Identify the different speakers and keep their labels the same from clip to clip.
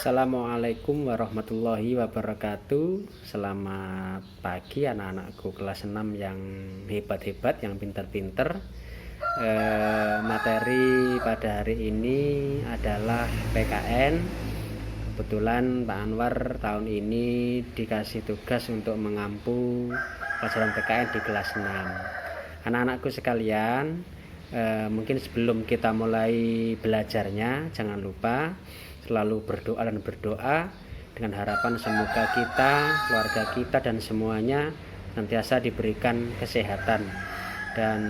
Speaker 1: Assalamualaikum warahmatullahi wabarakatuh. Selamat pagi anak-anakku kelas 6 yang hebat-hebat, yang pinter-pinter. Materi pada hari ini adalah PKN. Kebetulan Pak Anwar tahun ini dikasih tugas untuk mengampu pelajaran PKN di kelas 6. Anak-anakku sekalian, mungkin sebelum kita mulai belajarnya, jangan lupa selalu berdoa dan berdoa dengan harapan semoga kita, keluarga kita, dan semuanya nantiasa diberikan kesehatan dan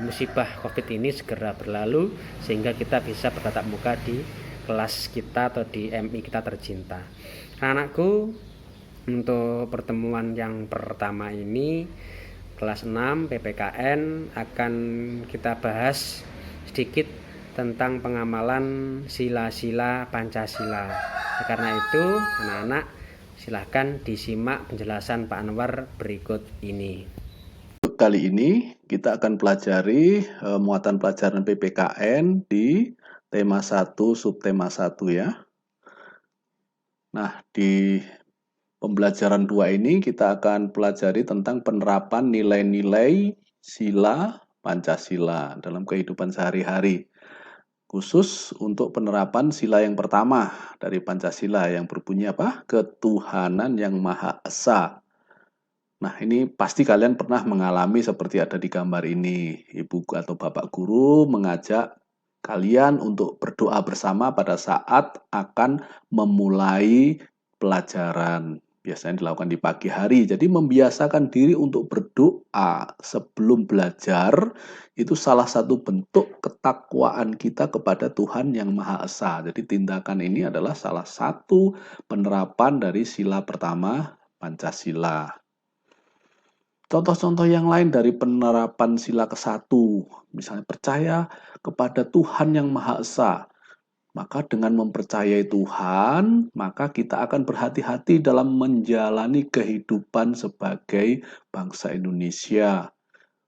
Speaker 1: musibah COVID ini segera berlalu sehingga kita bisa bertatap muka di kelas kita atau di MI kita tercinta. Anak-anakku, untuk pertemuan yang pertama ini kelas 6 PPKN akan kita bahas sedikit tentang pengamalan sila-sila Pancasila. Karena itu, anak-anak silahkan disimak penjelasan Pak Anwar berikut ini.
Speaker 2: Kali ini kita akan pelajari muatan pelajaran PPKN di tema 1 subtema 1 ya. Nah, di pembelajaran 2 ini kita akan pelajari tentang penerapan nilai-nilai sila Pancasila dalam kehidupan sehari-hari. Khusus untuk penerapan sila yang pertama dari Pancasila yang berbunyi apa? Ketuhanan yang Maha Esa. Nah, ini pasti kalian pernah mengalami seperti ada di gambar ini. Ibu atau bapak guru mengajak kalian untuk berdoa bersama pada saat akan memulai pelajaran. Biasanya dilakukan di pagi hari. Jadi membiasakan diri untuk berdoa sebelum belajar itu salah satu bentuk ketakwaan kita kepada Tuhan yang Maha Esa. Jadi tindakan ini adalah salah satu penerapan dari sila pertama Pancasila. Contoh-contoh yang lain dari penerapan sila ke-1, misalnya percaya kepada Tuhan yang Maha Esa. Maka dengan mempercayai Tuhan, maka kita akan berhati-hati dalam menjalani kehidupan sebagai bangsa Indonesia.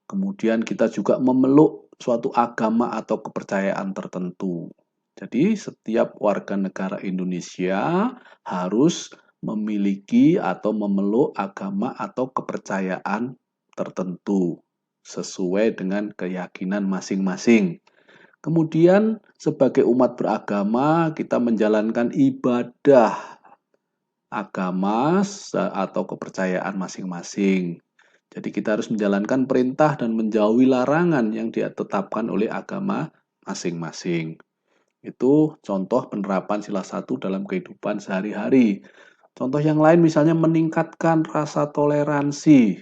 Speaker 2: Kemudian kita juga memeluk suatu agama atau kepercayaan tertentu. Jadi setiap warga negara Indonesia harus memiliki atau memeluk agama atau kepercayaan tertentu sesuai dengan keyakinan masing-masing. Kemudian sebagai umat beragama kita menjalankan ibadah agama atau kepercayaan masing-masing. Jadi kita harus menjalankan perintah dan menjauhi larangan yang ditetapkan oleh agama masing-masing. Itu contoh penerapan sila 1 dalam kehidupan sehari-hari. Contoh yang lain misalnya meningkatkan rasa toleransi.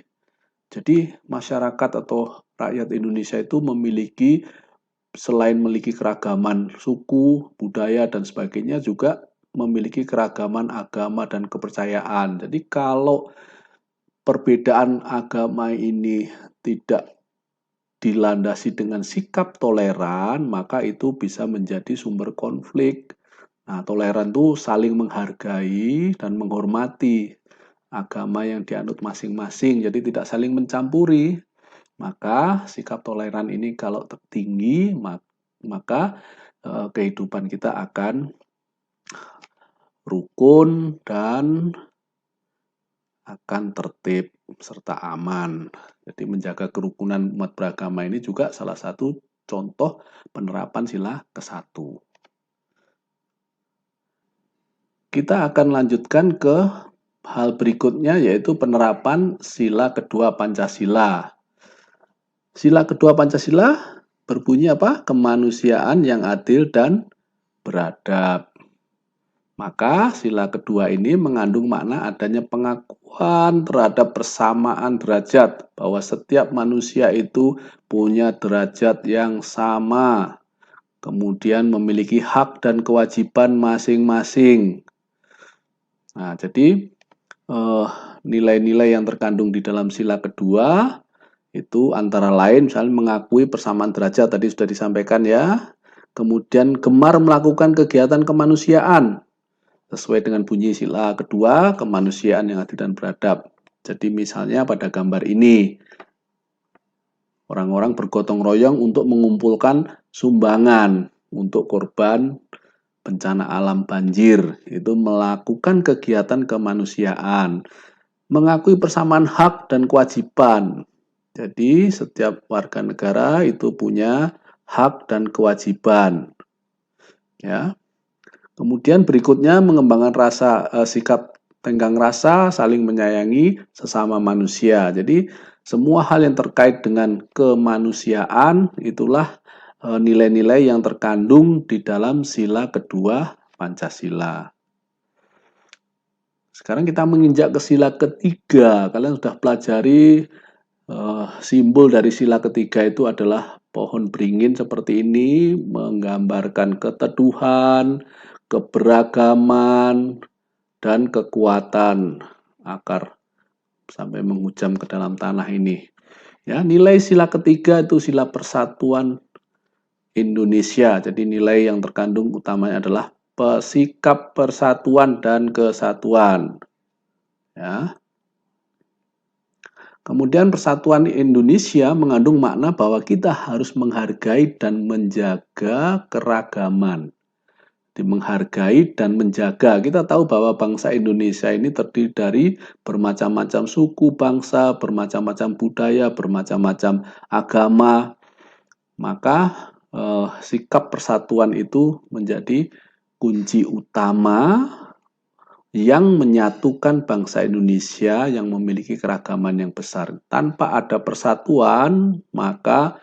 Speaker 2: Jadi masyarakat atau rakyat Indonesia itu memiliki, selain memiliki keragaman suku, budaya, dan sebagainya, juga memiliki keragaman agama dan kepercayaan. Jadi kalau perbedaan agama ini tidak dilandasi dengan sikap toleran, maka itu bisa menjadi sumber konflik. Nah, toleran itu saling menghargai dan menghormati agama yang dianut masing-masing, jadi tidak saling mencampuri. Maka sikap toleran ini kalau tinggi, maka kehidupan kita akan rukun dan akan tertib serta aman. Jadi menjaga kerukunan umat beragama ini juga salah satu contoh penerapan sila ke-1. Kita akan lanjutkan ke hal berikutnya, yaitu penerapan sila kedua Pancasila. Sila kedua Pancasila berbunyi apa? Kemanusiaan yang adil dan beradab. Maka sila kedua ini mengandung makna adanya pengakuan terhadap persamaan derajat, bahwa setiap manusia itu punya derajat yang sama, kemudian memiliki hak dan kewajiban masing-masing. Nah, jadi nilai-nilai yang terkandung di dalam sila kedua itu antara lain misalnya mengakui persamaan derajat, tadi sudah disampaikan ya. Kemudian gemar melakukan kegiatan kemanusiaan sesuai dengan bunyi sila kedua, kemanusiaan yang adil dan beradab. Jadi misalnya pada gambar ini, orang-orang bergotong royong untuk mengumpulkan sumbangan untuk korban bencana alam banjir, itu melakukan kegiatan kemanusiaan, mengakui persamaan hak dan kewajiban. Jadi setiap warga negara itu punya hak dan kewajiban. Ya. Kemudian berikutnya mengembangkan sikap tenggang rasa, saling menyayangi sesama manusia. Jadi semua hal yang terkait dengan kemanusiaan itulah nilai-nilai yang terkandung di dalam sila kedua Pancasila. Sekarang kita menginjak ke sila ketiga. Kalian sudah pelajari simbol dari sila ketiga itu adalah pohon beringin seperti ini, menggambarkan keteduhan, keberagaman, dan kekuatan akar sampai menghujam ke dalam tanah ini. Ya, nilai sila ketiga itu sila persatuan Indonesia. Jadi nilai yang terkandung utamanya adalah sikap persatuan dan kesatuan. Ya. Kemudian persatuan Indonesia mengandung makna bahwa kita harus menghargai dan menjaga keragaman. Menghargai dan menjaga. Kita tahu bahwa bangsa Indonesia ini terdiri dari bermacam-macam suku, bangsa, bermacam-macam budaya, bermacam-macam agama. Maka sikap persatuan itu menjadi kunci utama yang menyatukan bangsa Indonesia yang memiliki keragaman yang besar. Tanpa ada persatuan, maka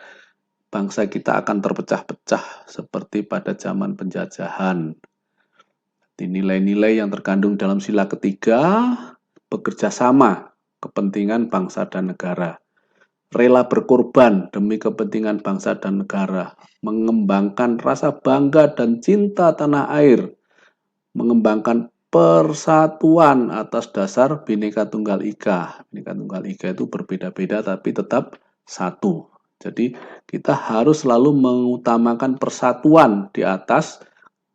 Speaker 2: bangsa kita akan terpecah-pecah seperti pada zaman penjajahan. Nilai-nilai yang terkandung dalam sila ketiga, bekerja sama kepentingan bangsa dan negara. Rela berkorban demi kepentingan bangsa dan negara. Mengembangkan rasa bangga dan cinta tanah air. Mengembangkan persatuan atas dasar Bhinneka Tunggal Ika. Bhinneka Tunggal Ika itu berbeda-beda tapi tetap satu. Jadi kita harus selalu mengutamakan persatuan di atas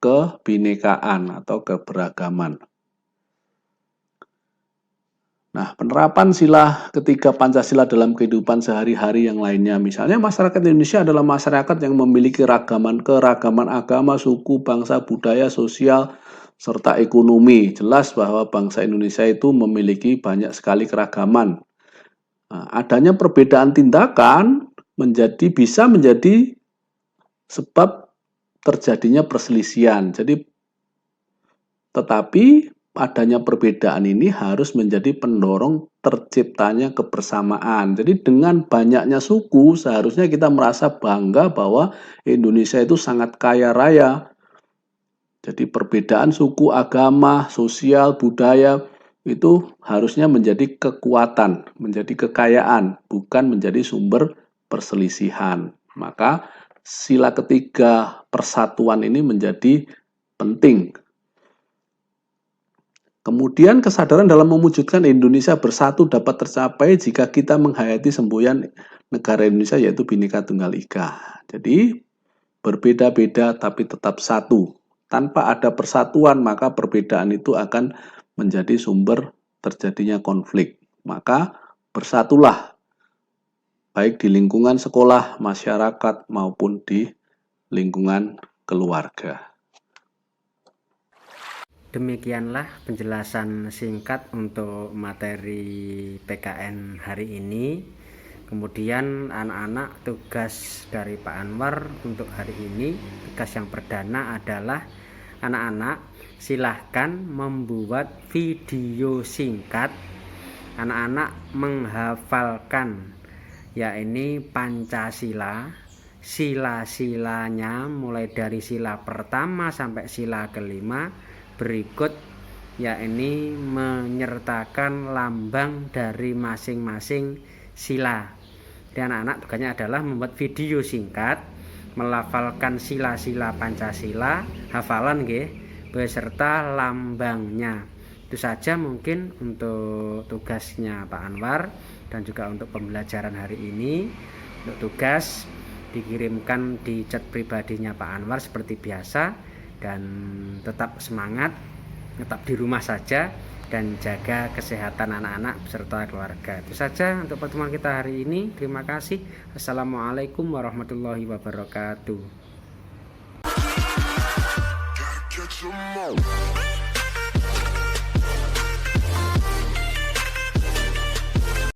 Speaker 2: kebhinekaan atau keberagaman. Nah, penerapan sila ketiga Pancasila dalam kehidupan sehari-hari yang lainnya. Misalnya masyarakat Indonesia adalah masyarakat yang memiliki keragaman agama, suku, bangsa, budaya, sosial, serta ekonomi. Jelas bahwa bangsa Indonesia itu memiliki banyak sekali keragaman. Nah, adanya perbedaan tindakan bisa menjadi sebab terjadinya perselisihan. Tetapi adanya perbedaan ini harus menjadi pendorong terciptanya kebersamaan. Jadi dengan banyaknya suku seharusnya kita merasa bangga bahwa Indonesia itu sangat kaya raya. Jadi perbedaan suku, agama, sosial, budaya itu harusnya menjadi kekuatan, menjadi kekayaan, bukan menjadi sumber perselisihan. Maka sila ketiga persatuan ini menjadi penting. Kemudian kesadaran dalam mewujudkan Indonesia bersatu dapat tercapai jika kita menghayati semboyan negara Indonesia yaitu Bhinneka Tunggal Ika. Jadi berbeda-beda tapi tetap satu. Tanpa ada persatuan maka perbedaan itu akan menjadi sumber terjadinya konflik. Maka bersatulah baik di lingkungan sekolah, masyarakat maupun di lingkungan keluarga.
Speaker 1: Demikianlah penjelasan singkat untuk materi PKN hari ini. Kemudian anak-anak, tugas dari Pak Anwar untuk hari ini, tugas yang perdana adalah anak-anak silahkan membuat video singkat. Anak-anak menghafalkan yakni Pancasila, sila-silanya mulai dari sila pertama sampai sila kelima. Berikut yakni menyertakan lambang dari masing-masing sila. Dan anak-anak tugasnya adalah membuat video singkat melafalkan sila-sila Pancasila, hafalan nggih, beserta lambangnya. Itu saja mungkin untuk tugasnya Pak Anwar dan juga untuk pembelajaran hari ini. Untuk tugas dikirimkan di chat pribadinya Pak Anwar seperti biasa. Dan tetap semangat, tetap di rumah saja dan jaga kesehatan anak-anak beserta keluarga. Itu saja untuk pertemuan kita hari ini. Terima kasih. Assalamualaikum warahmatullahi wabarakatuh.
Speaker 3: catch 'em all.